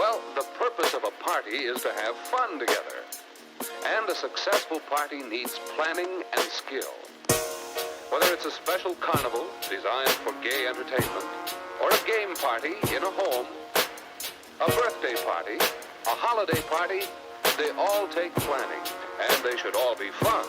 Well, the purpose of a party is to have fun together. And a successful party needs planning and skill. Whether it's a special carnival designed for gay entertainment, or a game party in a home, a birthday party, a holiday party, they all take planning, and they should all be fun.